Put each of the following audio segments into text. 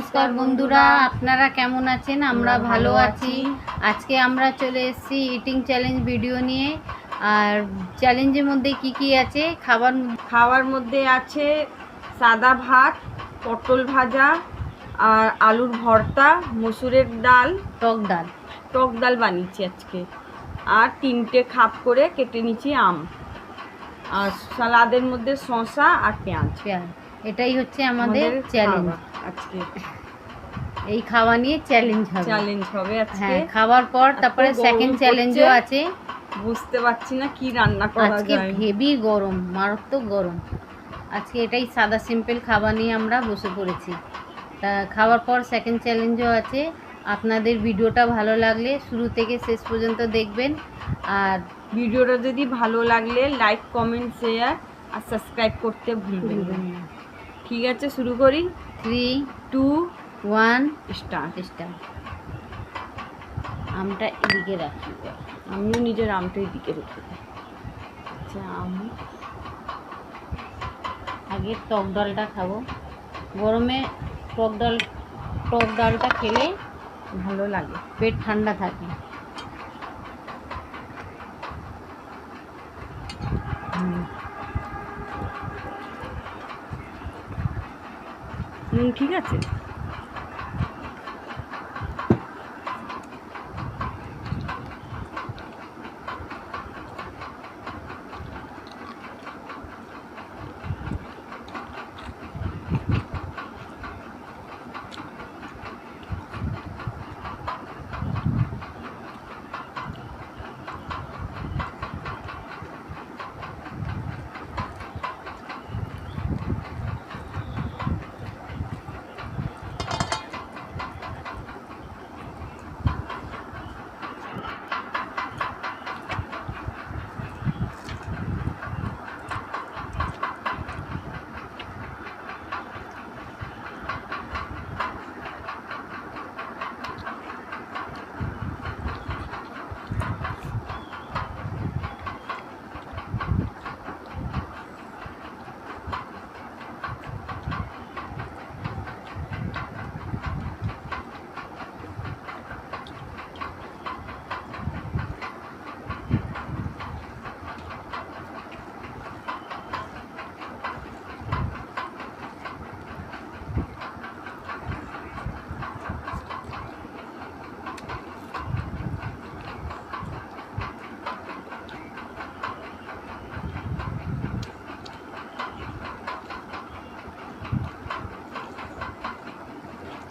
নমস্কার বন্ধুরা, আপনারা কেমন আছেন? আমরা ভালো আছি। আজকে আমরা চলে এসেছি ইটিং চ্যালেঞ্জ ভিডিও নিয়ে। আর চ্যালেঞ্জের মধ্যে কি কি আছে? খাওয়ার মধ্যে আছে সাদা ভাত, পটল ভাজা, আর আলুর ভর্তা, মসুরের ডাল, টক ডাল বানিয়েছি আজকে। আর 3টে খাপ করে কেটে নিচ্ছি আম। আর সালাদের মধ্যে শসা আর পেঁয়াজ। এটাই হচ্ছে আমাদের চ্যালেঞ্জ আজকে। এই খাওয়া নিয়ে চ্যালেঞ্জ হবে আজকে। হ্যাঁ, খাওয়ার পর তারপরে সেকেন্ড চ্যালেঞ্জও আছে। বুঝতে পারছি না কি রান্না করা যায়। আজকে হেভি গরম, মারাত্মক গরম। আজকে এটাই সাদা সিম্পল খাবার নিয়ে আমরা বসে পড়েছি। তা খাওয়ার পর সেকেন্ড চ্যালেঞ্জও আছে। আপনাদের ভিডিওটা ভালো লাগলে শুরু থেকে শেষ পর্যন্ত দেখবেন। আর ভিডিওটা যদি ভালো লাগলে লাইক, কমেন্ট, শেয়ার আর সাবস্ক্রাইব করতে ভুলবেন না। ঠিক আছে, শুরু করি। 3, 2, 1 স্টার্ট। আমটা এদিকে রাখি, আমিও নিজের আমটা এদিকে রেখে দিই। আচ্ছা, আগে টক ডালটা খাবো। গরমে টক ডালটা খেলে ভালো লাগে, পেট ঠান্ডা থাকে। ঠিক আছে।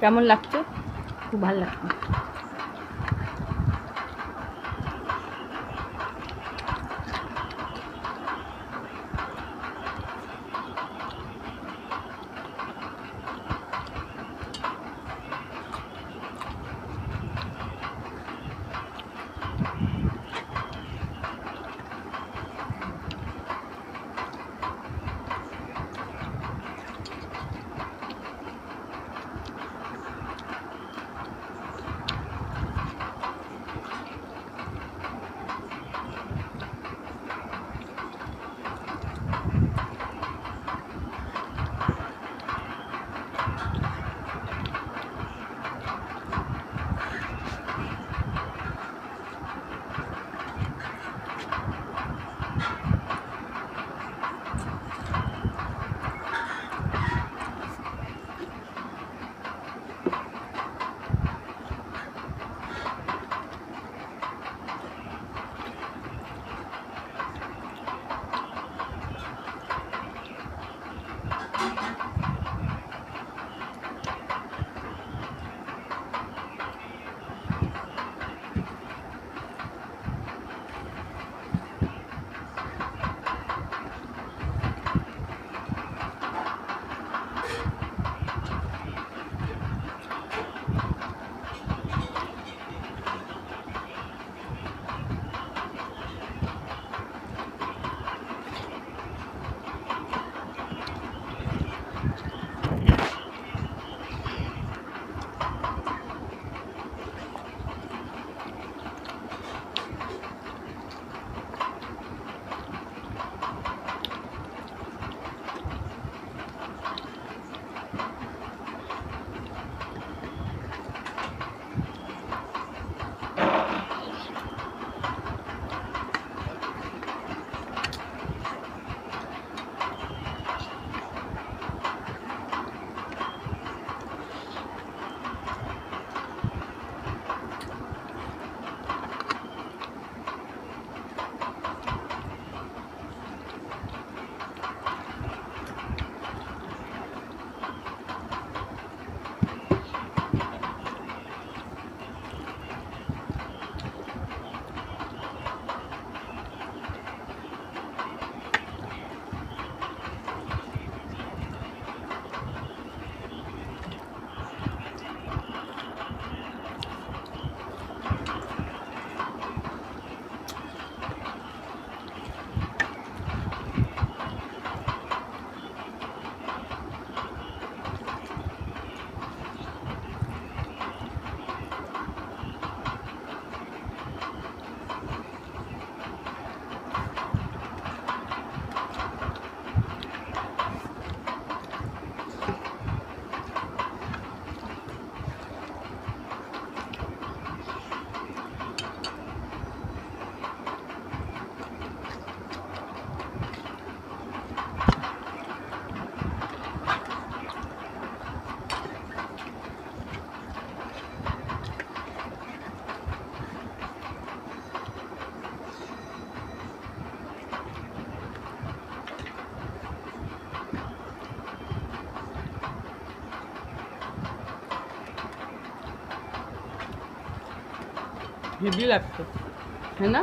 কেমন লাগছে? খুব ভালো লাগছে। হেভি লাগছে, হ্যাঁ না?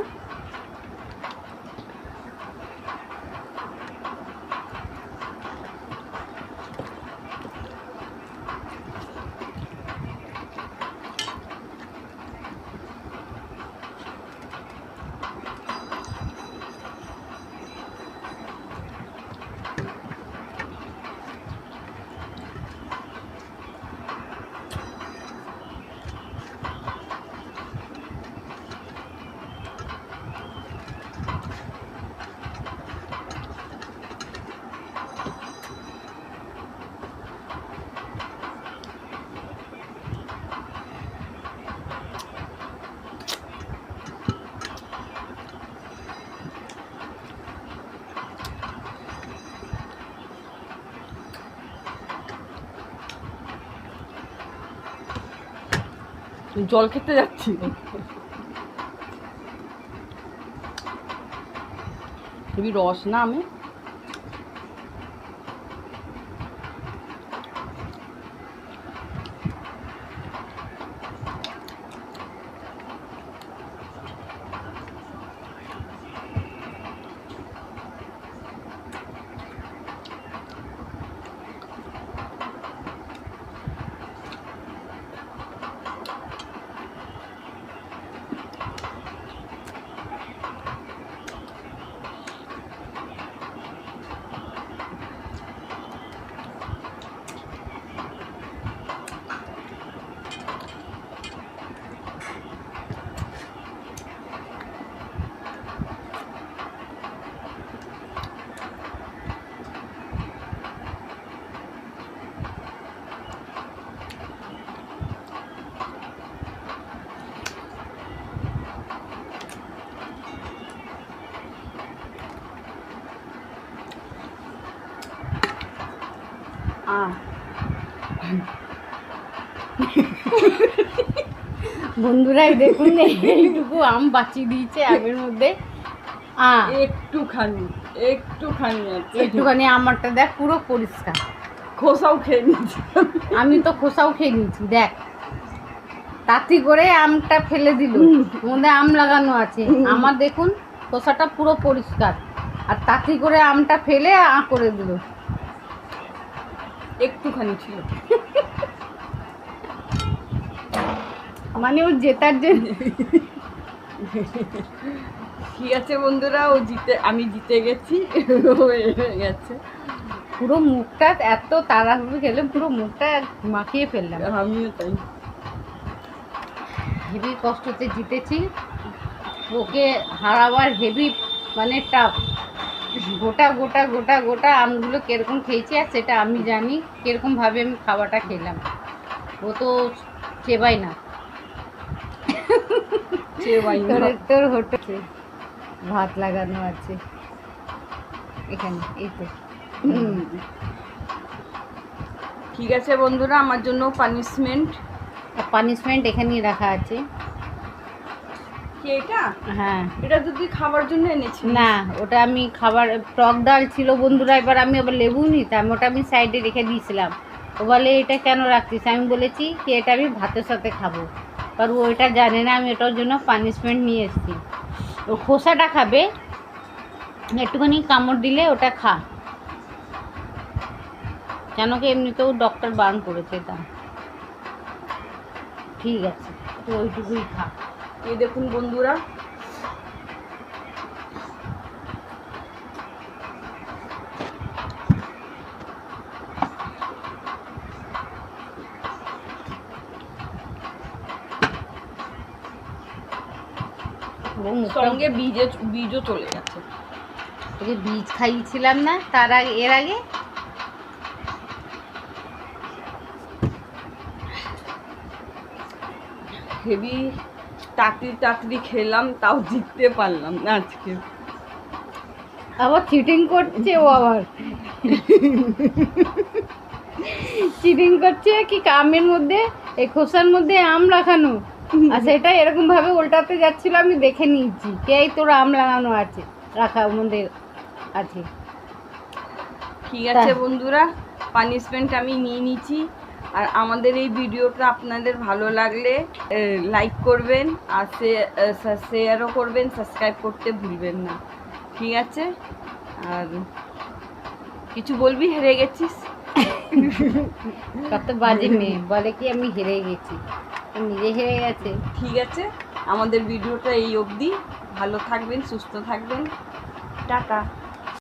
জল খেতে যাচ্ছি, হেবি রস না আমি। বন্ধুরা দেখুন এইটুকু আম বাঁচিয়ে দিয়েছে আমের মধ্যে। একটুখানি আমারটা দেখ পুরো পরিষ্কার, খোসাও খেয়ে নিয়েছি আমি তো খোসাও খেয়ে নিয়েছি। দেখ তাতি করে আমটা ফেলে দিল, মধ্যে আম লাগানো আছে। আমার দেখুন খোসাটা পুরো পরিষ্কার, আর তাতি করে আমটা ফেলে করে দিল। একটুখানি ছিল মানে ও জেতার জন্য। ঠিক আছে বন্ধুরা, আমি জিতে গেছি, গেছে। পুরো মুখটা এত তাড়াহুড়ো খেলে পুরো মুখটা মাখিয়ে ফেললাম। আমিও তাই, হেভি কষ্টতে জিতেছি। ওকে হারাবার হেভি মানে টাফ। গোটা গোটা গোটা গোটা আমগুলো কিরকম খেয়েছি আর সেটা আমি জানি কিরকমভাবে আমি খাওয়াটা খেলাম। ও তো চেবাই না, তোর হোটেলে ভাত লাগানো আছে এখানে, এই তো। ঠিক আছে বন্ধুরা, আমার জন্য পানিশমেন্ট এখানেই রাখা আছে। এটা? হ্যাঁ, এটা তো তুই খাবার জন্য এনেছিস। না, ওটা আমি খাবার, টক ডাল ছিল বন্ধুরা। এবার আমি আবার লেবু নিতাম, ওটা আমি সাইডে রেখে দিয়েছিলাম। ও বলে এটা কেন রাখছিস? আমি বলেছি কি এটা আমি ভাতের সাথে খাবো, আর ও এটা জানে না আমি এটার জন্য পানিশমেন্ট নিয়ে এসেছি। ও খোসাটা খাবে, একটুখানি কামড় দিলে ওটা খা, কেন কি এমনিতেও ডক্টর বারণ করেছে এটা। ঠিক আছে, তো ওইটুকুই খা। এই দেখুন বন্ধুরা, সঙ্গে বীজও চলে গেছে। ওকে বীজ খাইয়েছিলাম না তার আগে, এর আগে। হেভি তাড়াতাড়ি খেলাম, তাও জিততে পারলাম না আজকে। আবার চিটিং করছে ও, আবার চিটিং করছে কি আমের মধ্যে, এই খোসার মধ্যে আম লাগানো, আর সেটা এরকম ভাবে উল্টাতে যাচ্ছিল, আমি দেখে নিয়েছি কে তোর আম লাগানো আছে, রাখা মধ্যে আছে। ঠিক আছে বন্ধুরা, পানিশমেন্ট আমি নিয়ে নিচ্ছি। আর আমাদের এই ভিডিওটা আপনাদের ভালো লাগলে লাইক করবেন, আর শেয়ারও করবেন, সাবস্ক্রাইব করতে ভুলবেন না, ঠিক আছে? আর কিছু বলবি? হেরে গেছিস? কত বাজে মেয়ে, বলে কি আমি হেরে গেছি, তো নিজে হেরে গেছে। ঠিক আছে, আমাদের ভিডিওটা এই অবধি। ভালো থাকবেন, সুস্থ থাকবেন, টাটা।